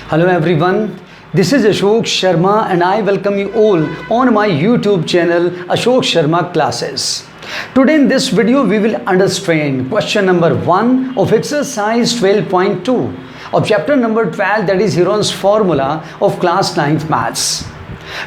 Hello everyone, this is Ashok Sharma and I welcome you all on my YouTube channel Ashok Sharma Classes. Today in this video we will understand question number 1 of exercise 12.2 of chapter number 12, that is Heron's formula of class 9th maths.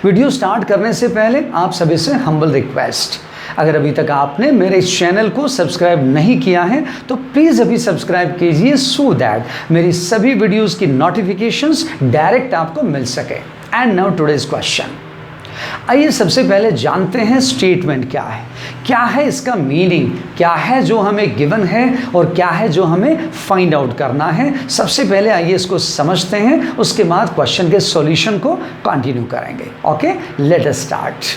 Video start करने से पहले आप सभी से humble request, अगर अभी तक आपने मेरे इस चैनल को सब्सक्राइब नहीं किया है तो प्लीज़ अभी सब्सक्राइब कीजिए सो दैट मेरी सभी वीडियोस की नोटिफिकेशंस डायरेक्ट आपको मिल सके। And now today's question. आइए सबसे पहले जानते हैं स्टेटमेंट क्या है इसका मीनिंग, क्या है जो हमें गिवन है और क्या है जो हमें फाइंड आउट करना है। सबसे पहले आइए इसको समझते हैं, उसके बाद क्वेश्चन के सॉल्यूशन को कंटिन्यू करेंगे। Okay, let us start.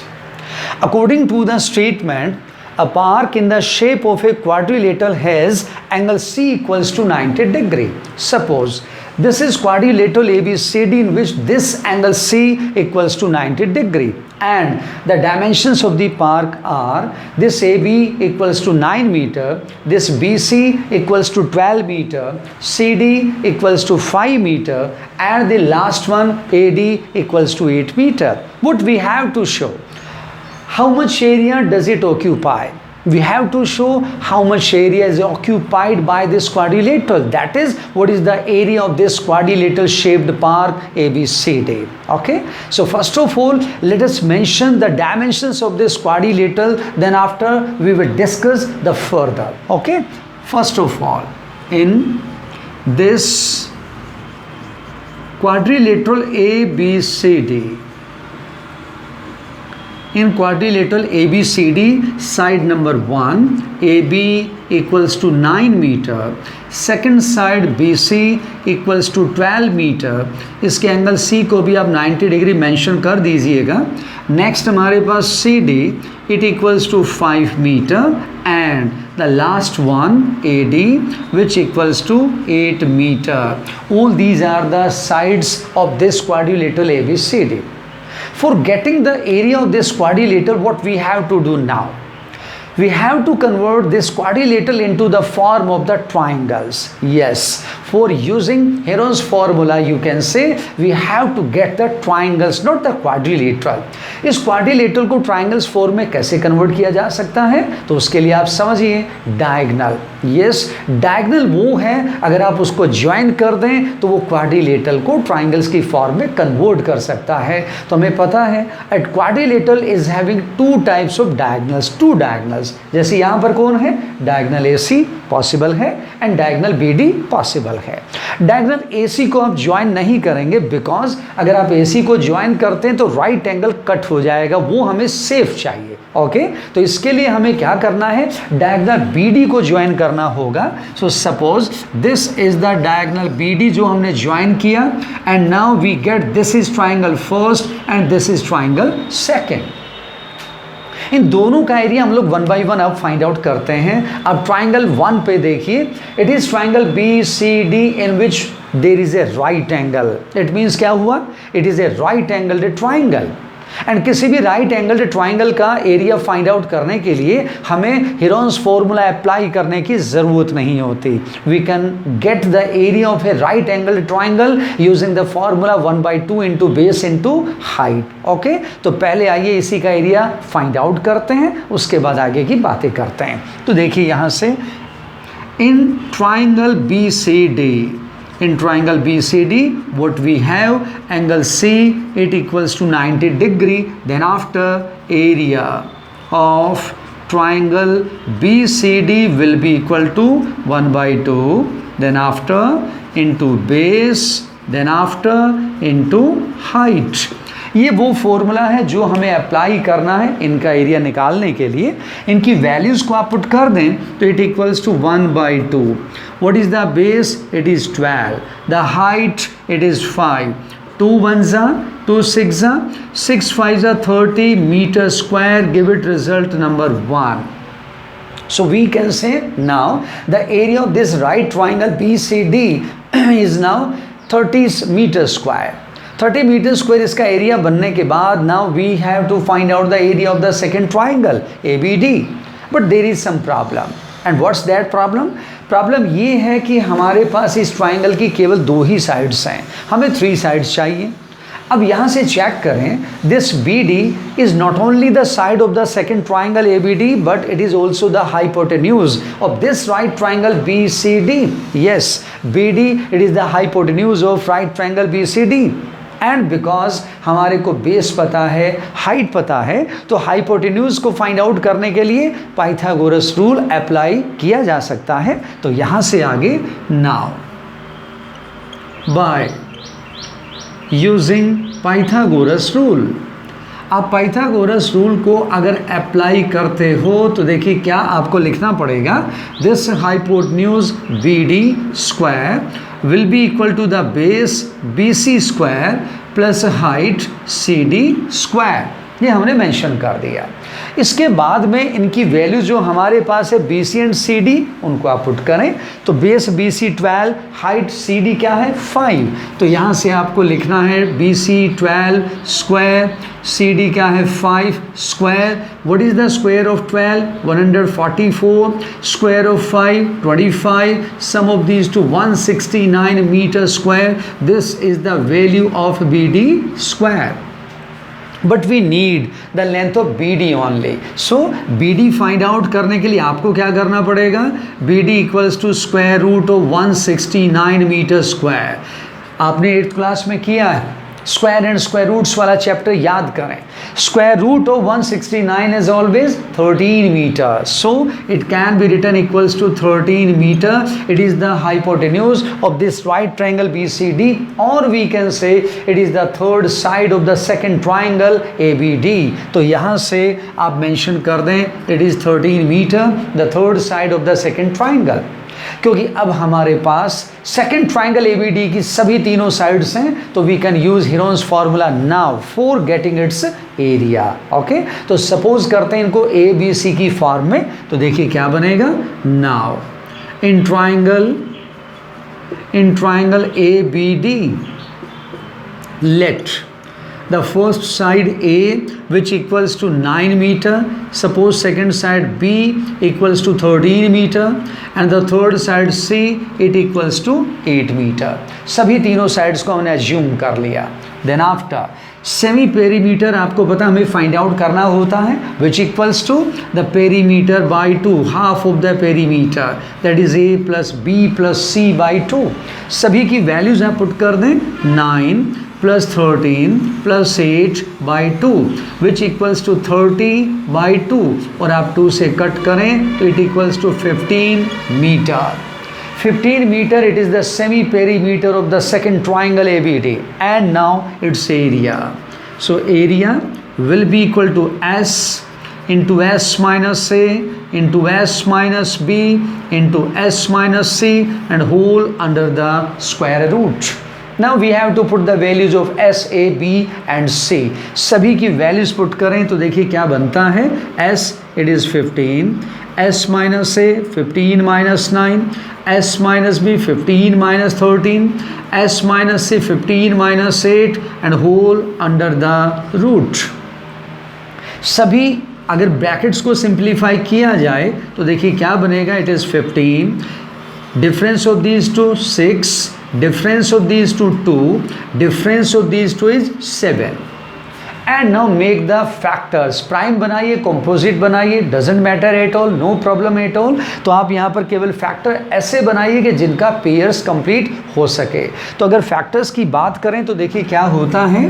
According to the statement, a arc in the shape of a quadrilateral has angle C equals to 90 degree. Suppose this is quadrilateral ABCD in which this angle C equals to 90 degree and the dimensions of the arc are this AB equals to 9 meter, this BC equals to 12 meter, CD equals to 5 meter and the last one AD equals to 8 meter. What we have to show? How much area does it occupy? We have to show how much area is occupied by this quadrilateral. That is, what is the area of this quadrilateral shaped arc ABCD. Okay. So first of all, let us mention the dimensions of this quadrilateral. Then after we will discuss the further. Okay. First of all, in this quadrilateral ABCD. In quadrilateral ABCD, side number 1 AB equals to 9 meter, second side BC equals to 12 meter. इसके angle C को भी आप 90 degree mention कर दीजिएगा। Next हमारे पास CD, it equals to 5 meter and the last one AD which equals to 8 meter. All these are the sides of this quadrilateral ABCD. For getting the area of this quadrilateral, what we have to do now? We have to convert this quadrilateral into the form of the triangles. Yes, for using Heron's formula, you can say we have to get the triangles, not the quadrilateral. इस quadrilateral को triangles form में कैसे convert किया जा सकता है? तो उसके लिए आप समझिए diagonal. Yes, diagonal वो है अगर आप उसको join कर दें तो वो quadrilateral को triangles की form में convert कर सकता है। तो हमें पता है at quadrilateral is having two types of diagonals, two diagonals. जैसे यहां पर कौन है? डायगोनल AC पॉसिबल है एंड डायगोनल BD पॉसिबल है। डायगोनल AC को आप ज्वाइन नहीं करेंगे बिकॉज अगर आप AC को ज्वाइन करते हैं तो राइट एंगल कट हो जाएगा, वो हमें सेफ चाहिए। ओके, तो इसके लिए हमें क्या करना है? डायगोनल BD को ज्वाइन करना होगा। So suppose this is the diagonal BD जो हमने ज्वाइन किया and now we get this is triangle first and this is triangle second. इन दोनों का एरिया हम लोग वन बाई वन अब फाइंड आउट करते हैं। अब ट्राइंगल 1 पे देखिए, it is triangle BCD in which there is a right angle. It means क्या हुआ? It is a right angled triangle and किसी भी राइट एंगल्ड ट्राइंगल का एरिया फाइंड आउट करने के लिए हमें हेरोन्स फॉर्मूला अप्लाई करने की ज़रूरत नहीं होती। We can get the area of a right angled triangle using the formula 1/2 into base into height. Okay, तो पहले आइए इसी का एरिया फाइंड आउट करते हैं, उसके बाद आगे की बातें करते हैं। तो देखिए यहाँ से in triangle BCD, in triangle BCD, what we have? Angle C, it equals to 90 degree. Then after area of triangle BCD will be equal to 1/2. Then after into base. Then after into height. ये वो formula है जो हमें apply करना है इनका area निकालने के लिए। इनकी वैल्यूज़ को आप पुट कर दें तो it equals to 1/2। What is the base? It is 12। The height it is 5। 2 1s are 2 6s are 6 5s are 30 meter square. Give it result number 1. So we can say now the area of this right triangle BCD is now 30 meter square. 30 metre square इसका area बनने के बाद now we have to find out the area of the second triangle ABD, but there is some problem. And what's that problem? Problem ये है कि हमारे पास इस triangle की केवल 2 ही साइड्स हैं, हमें 3 साइड्स चाहिए। अब यहाँ से चेक करें, this b d is not only the side of the second triangle a b d but it is also the hypotenuse of this right triangle b c d. Yes, b d it is the hypotenuse of right triangle b c d. And because हमारे को base पता है, height पता है, तो hypotenuse को find out करने के लिए पाइथागोरस रूल अप्लाई किया जा सकता है। तो यहाँ से आगे, now by using Pythagoras rule, आप पाइथागोरस रूल को अगर अप्लाई करते हो तो देखिए क्या आपको लिखना पड़ेगा, this hypotenuse b d square will be equal to the base BC square plus height CD square। ये हमने मेंशन कर दिया। इसके बाद में इनकी वैल्यू जो हमारे पास है BC एंड CD, उनको आप पुट करें तो बेस BC 12, हाइट CD क्या है 5। तो यहाँ से आपको लिखना है BC 12 स्क्वायर, CD क्या है 5 square. What is the square of 12? 144, square of 5 25, sum of these two 169 metre square. This is the value of BD square, but we need the length of BD only. So BD find out करने के लिए आपको क्या करना पड़ेगा, BD equals to square root of 169 metre square. आपने 8th class में किया है, स्क्वायर एंड स्क्वायर रूट्स वाला चैप्टर याद करें। Square root of 169 is always 13 metre, so it can be written equals to 13 metre. It is the hypotenuse of this right triangle BCD, और we can say it is the third side of the second triangle ABD। तो यहाँ से आप mention कर दें it is 13 metre, the third side of the second triangle, क्योंकि अब हमारे पास सेकेंड ट्राइंगल ABD की सभी तीनों साइड्स हैं। तो we can use Heron's formula now for getting its area. Okay, तो सपोज करते हैं इनको ABC की फॉर्म में, तो देखिए क्या बनेगा, now in triangle ABD let the first side A which equals to 9 meter, suppose second side B equals to 13 meter and the third side C it equals to 8 meter। सभी तीनों sides को हमने assume कर लिया। Then after semi perimeter आपको पता हमें find out करना होता है, which equals to the perimeter by 2, half of the perimeter, that is A plus B plus C by 2। सभी की वैल्यूज आप पुट कर दें, 9 plus 13 plus 8 by 2 which equals to 30 by 2, और आप 2 से कट करें तो it equals to 15 meter। 15 meter it is the semi perimeter of the second triangle ABD, and now its area, so area will be equal to S into S minus A into S minus B into S minus C and whole under the square root। Now we have to put the values of S, A, B and C। सभी की values put करें तो देखिए क्या बनता है, S it is 15, S minus A 15 minus 9, S minus B 15 minus 13, S minus C 15 minus 8 and whole under the root। सभी अगर ब्रैकेट्स को सिंप्लीफाई किया जाए तो देखिए क्या बनेगा, it is 15, difference of these two 6, difference of these two 2, difference of these two is 7। and now make the factors, prime बनाइए, कंपोजिट बनाइए, doesn't matter at all, no problem at all. तो आप यहाँ पर केवल फैक्टर ऐसे बनाइए कि जिनका पेयर्स कंप्लीट हो सके। तो अगर फैक्टर्स की बात करें तो देखिए क्या होता है,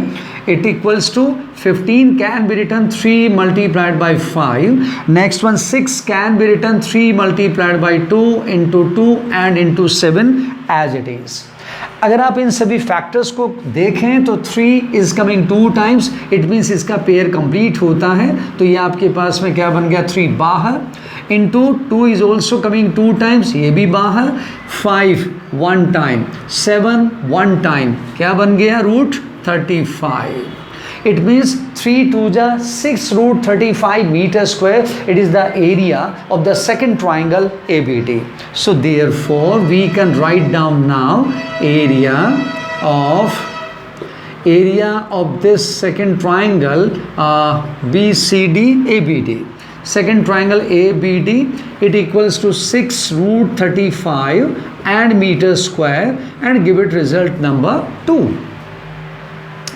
it equals to 15 can be written 3 multiplied by 5, next one 6 can be written 3 multiplied by 2 into 2 and into 7 as it is. अगर आप इन सभी फैक्टर्स को देखें तो 3 is coming 2 times, it means इसका पेयर कंप्लीट होता है। तो ये आपके पास में क्या बन गया, 3 बाहर, into 2 is also coming 2 times, ये भी बाहर, 5 1 टाइम, 7 1 टाइम, क्या बन गया, root 35। It means 3 2 6 root 35 meter square. It is the area of the second triangle ABD. So therefore we can write down now area of this second triangle BCD ABD. second triangle ABD, it equals to 6 root 35 and meter square, and give it result number 2.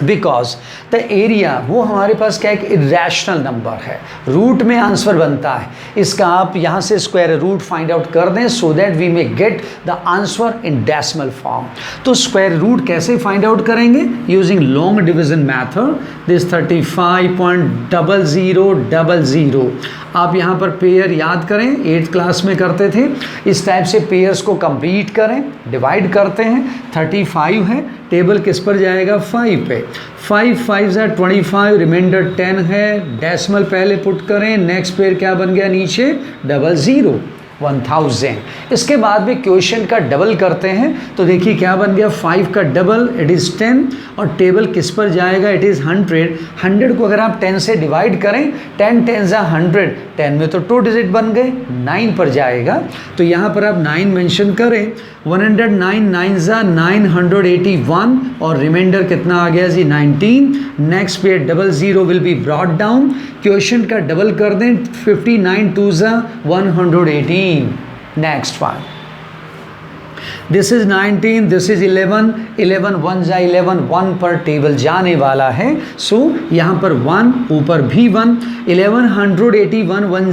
Because the area वो हमारे पास क्या एक irrational number है, root में answer बनता है, इसका आप यहाँ से स्क्वायर रूट फाइंड आउट कर दें so that we may get the answer in decimal form. तो स्क्वायर रूट कैसे फाइंड आउट करेंगे? Using long division method. This 35.0000. आप यहाँ पर पेयर याद करें, 8th क्लास में करते थे, इस टाइप से पेयर्स को कंप्लीट करें, डिवाइड करते हैं. 35 है, टेबल किस पर जाएगा? 5 पे. 5 5 25, रिमाइंडर 10 है, डेसिमल पहले पुट करें, नेक्स्ट पेयर क्या बन गया नीचे? 00, 1000. इसके बाद में क्वेश्चन का डबल करते हैं तो देखिए क्या बन गया? 5 का डबल इट इज़ 10, और टेबल किस पर जाएगा? It is 100. 100 को अगर आप 10 से डिवाइड करें, 10 10 100, 10 में तो 2 डिजिट बन गए, 9 पर जाएगा. तो यहाँ पर आप 9 मेंशन करें. 109 9 981, और रिमाइंडर कितना आ गया जी? 19. Next pair 00 will be brought down. Question का डबल कर दें, 59 2 118. Next one, this is 19, this is 11, 11 1 11, 1 पर टेबल जाने वाला है. सो यहाँ पर 1, ऊपर भी 1, 1181 1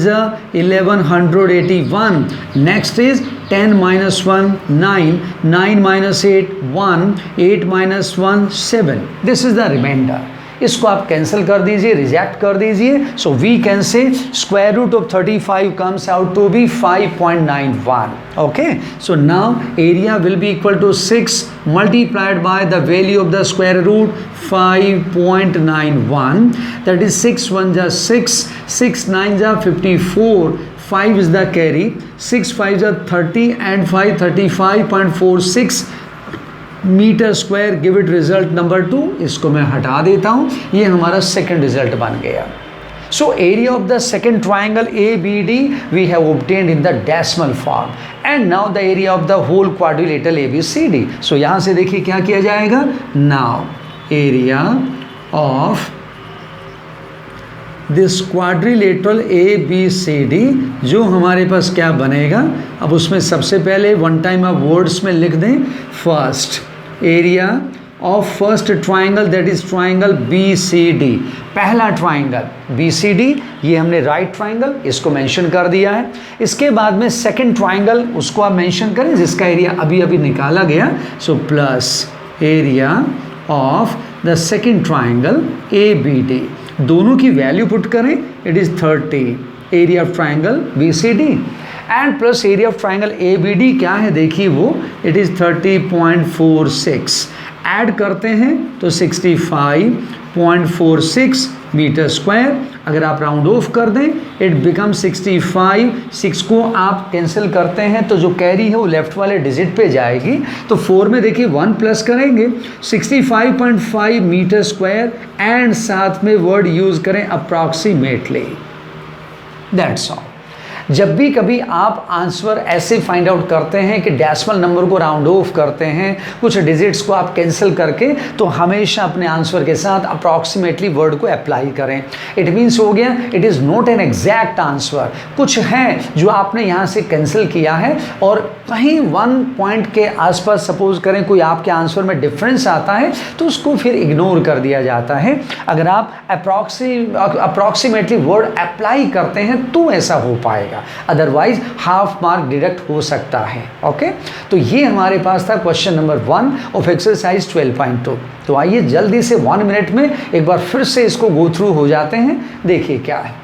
1181. Next is 10 minus 1 9, 9 minus 8 1, 8 minus 1 7. This is the reminder. इसको आप कैंसिल कर दीजिए, रिजेक्ट कर दीजिए. So we can say square root of 35 comes out to be 5.91. Okay, so now area will be equal to 6 multiplied by the value of the square root 5.91. that is 6 1 जा 6, 6 9 जा 54, 5 is the carry, 6 5 जा 30 and 5 35.46 metre square. Give it result number 2. इसको मैं हटा देता हूँ, ये हमारा सेकंड रिजल्ट बन गया. So area of the second triangle ABD we have obtained in the decimal form. And now the area of the whole quadrilateral ABCD. So यहाँ से देखिए क्या किया जाएगा. Now area of this quadrilateral ABCD जो हमारे पास क्या बनेगा, अब उसमें सबसे पहले वन टाइम आप वर्ड्स में लिख दें. First area of first triangle, that is triangle BCD. पहला ट्राइंगल BCD, ये हमने राइट ट्राइंगल, इसको मेंशन कर दिया है. इसके बाद में सेकंड ट्राइंगल, उसको आप मेंशन करें जिसका एरिया अभी अभी निकाला गया. So plus area of the second triangle ABD, दोनों की वैल्यू पुट करें. It is 30 area of triangle BCD, and plus area of triangle ABD क्या है देखिए वो, इट इज़ 30.46. ऐड करते हैं तो 65.46 मीटर स्क्वायर. अगर आप राउंड ऑफ कर दें इट बिकम 65. 6 को आप कैंसिल करते हैं तो जो कैरी है वो लेफ्ट वाले डिजिट पे जाएगी. तो 4 में देखिए 1 प्लस करेंगे, 65.5 मीटर स्क्वायर, एंड साथ में वर्ड यूज़ करें अप्रॉक्सीमेटली. That's all. जब भी कभी आप आंसर ऐसे फाइंड आउट करते हैं कि डेसिमल नंबर को राउंड ऑफ करते हैं, कुछ डिजिट्स को आप कैंसिल करके, तो हमेशा अपने आंसर के साथ अप्रॉक्सीमेटली वर्ड को अप्लाई करें. इट मीन्स हो गया it is not an exact answer. कुछ है जो आपने यहाँ से कैंसिल किया है और कहीं 1 पॉइंट के आसपास सपोज करें कोई आपके आंसर में डिफरेंस आता है तो उसको फिर इग्नोर कर दिया जाता है. अगर आप अप्रॉक्सीमेटली वर्ड अप्लाई करते हैं तो ऐसा हो पाएगा, अदरवाइज हाफ मार्क डिडक्ट हो सकता है. ओके, तो ये हमारे पास था क्वेश्चन नंबर 1 ऑफ एक्सरसाइज 12.2. तो आइए जल्दी से 1 मिनट में एक बार फिर से इसको गो थ्रू हो जाते हैं. देखिए क्या है.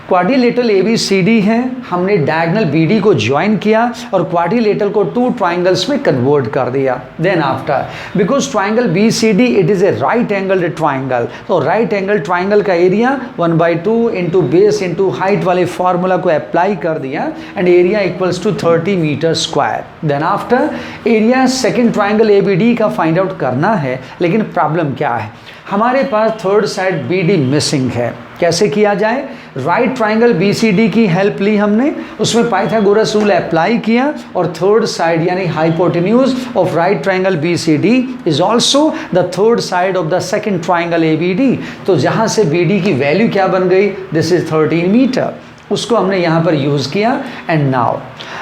क्वाड्रिलेटरल ABCD है, हमने डायगोनल BD को ज्वाइन किया और क्वाड्रिलेटरल को 2 ट्राइंगल्स में कन्वर्ट कर दिया. Then after because triangle BCD it is a right angle triangle, तो राइट एंगल ट्राइंगल का area 1/2 into base into height वाले फार्मूला को अप्लाई कर दिया, and area equals to 30 metre square. Then after area second triangle ABD का find out करना है, लेकिन प्रॉब्लम क्या है, हमारे पास थर्ड साइड BD मिसिंग है. कैसे किया जाए? राइट ट्राइंगल BCD की हेल्प ली हमने, उसमें पाइथागोरस रूल अप्लाई किया, और थर्ड साइड यानी hypotenuse of right triangle BCD is also the third side of the second triangle ABD. तो जहाँ से BD की वैल्यू क्या बन गई, दिस इज 13 मीटर. उसको हमने यहाँ पर यूज़ किया. And now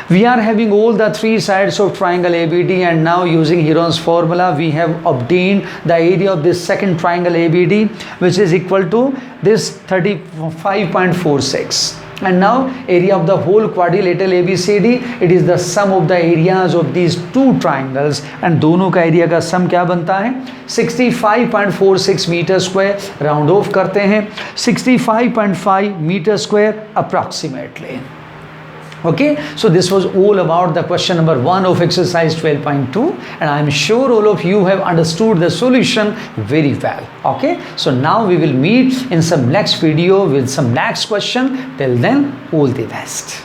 we are having all the three sides of triangle ABD, and now using Heron's formula we have obtained the area of this second triangle ABD, which is equal to this 35.46. And now area of the whole quadrilateral ABCD, it is the sum of the areas of these two triangles, and दोनों का area का सम क्या बनता है 65.46 metre square. Round of करते हैं 65.5 metre square approximately. Okay, so this was all about the question number 1 of exercise 12.2, and I am sure all of you have understood the solution very well. Okay, so now we will meet in some next video with some next question. Till then, all the best.